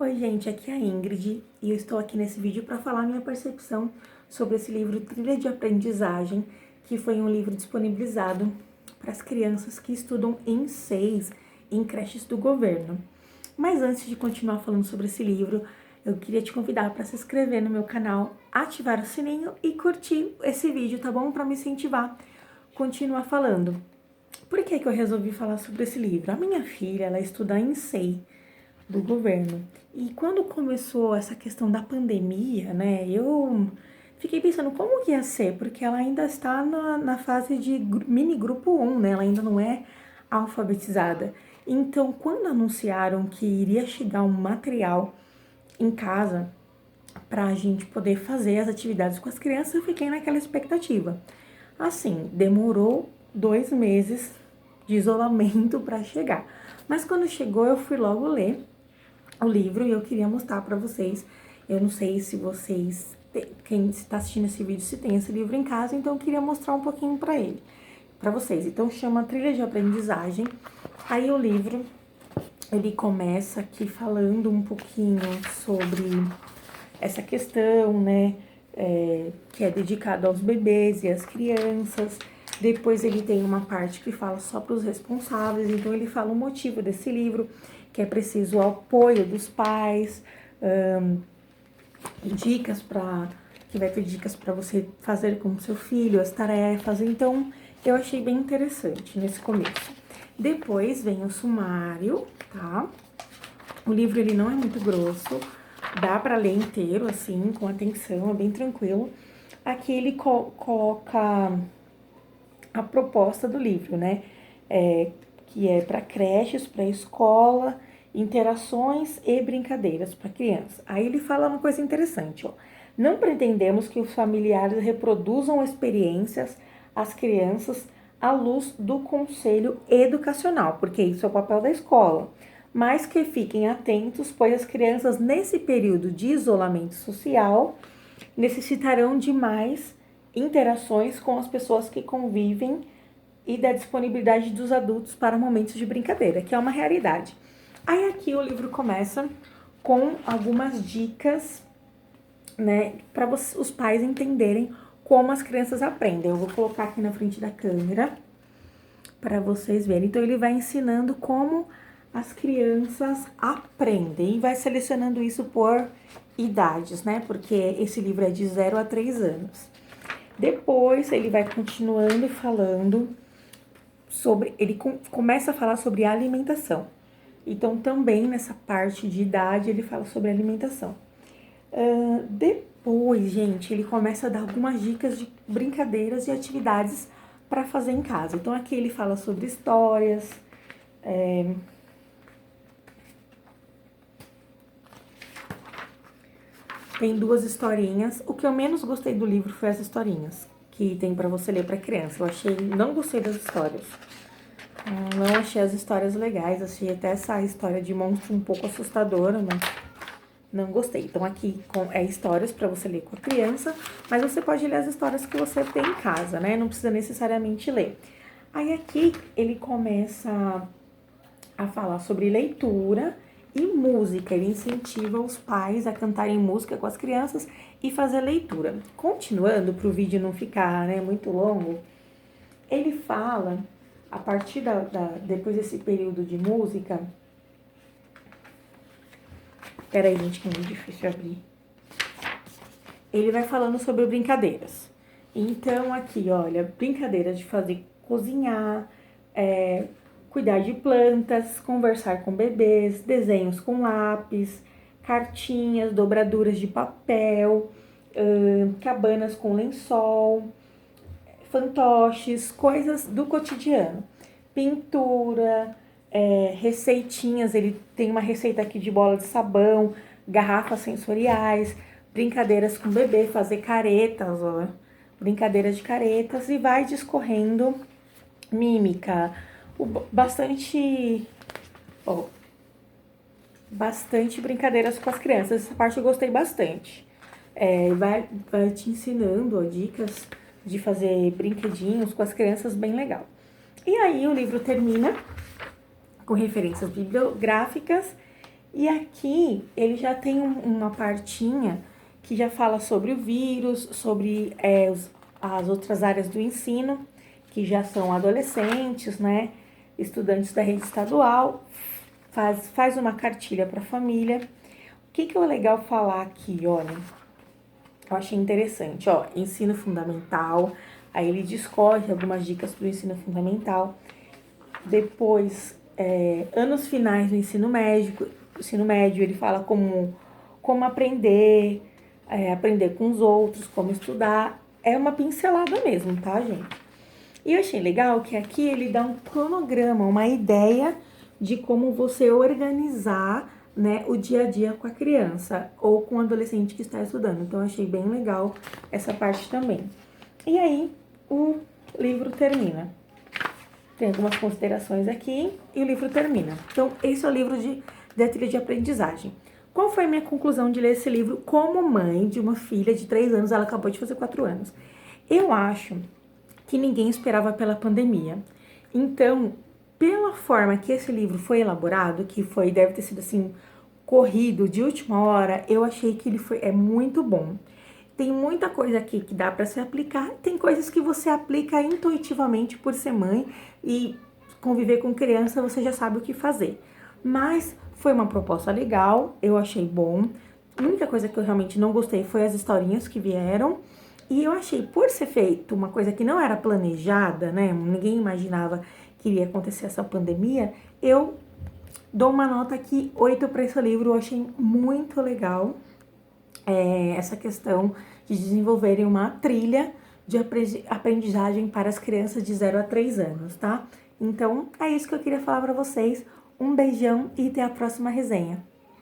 Oi, gente, aqui é a Ingrid e eu estou aqui nesse vídeo para falar minha percepção sobre esse livro Trilha de Aprendizagem, que foi um livro disponibilizado para as crianças que estudam em SEIs, em creches do governo. Mas antes de continuar falando sobre esse livro, eu queria te convidar para se inscrever no meu canal, ativar o sininho e curtir esse vídeo, tá bom? Para me incentivar a continuar falando. Por que eu resolvi falar sobre esse livro? A minha filha, ela estuda em SEI do governo. E quando começou essa questão da pandemia, né, eu fiquei pensando como que ia ser, porque ela ainda está na fase de mini grupo 1, né, ela ainda não é alfabetizada. Então, quando anunciaram que iria chegar um material em casa para a gente poder fazer as atividades com as crianças, eu fiquei naquela expectativa. Assim, demorou 2 meses de isolamento para chegar. Mas quando chegou, eu fui logo ler o livro e eu queria mostrar para vocês. Eu não sei se vocês, quem está assistindo esse vídeo, se tem esse livro em casa, então eu queria mostrar um pouquinho para vocês. Então chama Trilha de Aprendizagem. Aí o livro, ele começa aqui falando um pouquinho sobre essa questão, né, que é dedicado aos bebês e às crianças. Depois ele tem uma parte que fala só para os responsáveis, então ele fala o motivo desse livro, que é preciso o apoio dos pais, dicas que vai ter dicas para você fazer com o seu filho, as tarefas. Então eu achei bem interessante nesse começo. Depois vem o sumário, tá? O livro ele não é muito grosso, dá para ler inteiro assim, com atenção, é bem tranquilo. Aqui ele coloca a proposta do livro, né? Que é para creches, para escola, interações e brincadeiras para criança. Aí ele fala uma coisa interessante, ó. Não pretendemos que os familiares reproduzam experiências às crianças à luz do conselho educacional, porque isso é o papel da escola, mas que fiquem atentos, pois as crianças nesse período de isolamento social necessitarão de mais interações com as pessoas que convivem e da disponibilidade dos adultos para momentos de brincadeira, que é uma realidade. Aí aqui o livro começa com algumas dicas, né, para os pais entenderem como as crianças aprendem. Eu vou colocar aqui na frente da câmera para vocês verem. Então ele vai ensinando como as crianças aprendem e vai selecionando isso por idades, né? Porque esse livro é de 0 a 3 anos. Depois ele vai continuando falando sobre, ele começa a falar sobre alimentação. Então também nessa parte de idade ele fala sobre alimentação. Depois, gente, ele começa a dar algumas dicas de brincadeiras e atividades para fazer em casa. Então aqui ele fala sobre histórias, tem 2 historinhas. O que eu menos gostei do livro foi as historinhas que tem para você ler para criança. Não gostei das histórias. Não achei as histórias legais. Achei até essa história de monstro um pouco assustadora, mas não gostei. Então aqui é histórias para você ler com a criança, mas você pode ler as histórias que você tem em casa, né? Não precisa necessariamente ler. Aí aqui ele começa a falar sobre leitura e música. Ele incentiva os pais a cantarem música com as crianças e fazer leitura. Continuando, para o vídeo não ficar, né, muito longo, ele fala, a partir depois desse período de música... Peraí, gente, que é muito difícil abrir. Ele vai falando sobre brincadeiras. Então, aqui, olha, brincadeiras de fazer cozinhar, cuidar de plantas, conversar com bebês, desenhos com lápis, cartinhas, dobraduras de papel, cabanas com lençol, fantoches, coisas do cotidiano. Pintura, receitinhas, ele tem uma receita aqui de bola de sabão, garrafas sensoriais, brincadeiras com bebê, fazer caretas, ó, brincadeiras de caretas, e vai discorrendo mímica, bastante brincadeiras com as crianças. Essa parte eu gostei bastante. Vai te ensinando, ó, dicas de fazer brinquedinhos com as crianças, bem legal. E aí o livro termina com referências bibliográficas E aqui ele já tem uma partinha que já fala sobre o vírus, sobre as outras áreas do ensino, que já são adolescentes, né? Estudantes da rede estadual, faz uma cartilha para a família. O que é legal falar aqui, olha? Eu achei interessante, ó, ensino fundamental, aí ele discorre algumas dicas para o ensino fundamental. Depois, anos finais do ensino médio, ele fala como aprender, aprender com os outros, como estudar. É uma pincelada mesmo, tá, gente? E eu achei legal que aqui ele dá um cronograma, uma ideia de como você organizar, né, o dia a dia com a criança ou com o adolescente que está estudando. Então, eu achei bem legal essa parte também. E aí, o livro termina. Tem algumas considerações aqui e o livro termina. Então, esse é o livro da trilha de aprendizagem. Qual foi a minha conclusão de ler esse livro como mãe de uma filha de 3 anos? Ela acabou de fazer 4 anos. Eu acho que ninguém esperava pela pandemia. Então, pela forma que esse livro foi elaborado, que deve ter sido assim, corrido de última hora, eu achei que ele é muito bom. Tem muita coisa aqui que dá para se aplicar, tem coisas que você aplica intuitivamente por ser mãe e conviver com criança, você já sabe o que fazer. Mas foi uma proposta legal, eu achei bom. A única coisa que eu realmente não gostei foi as historinhas que vieram. E eu achei, por ser feito uma coisa que não era planejada, né? Ninguém imaginava que iria acontecer essa pandemia, eu dou uma nota aqui 8 para esse livro. Eu achei muito legal essa questão de desenvolverem uma trilha de aprendizagem para as crianças de 0 a 3 anos, tá? Então, é isso que eu queria falar para vocês. Um beijão e até a próxima resenha.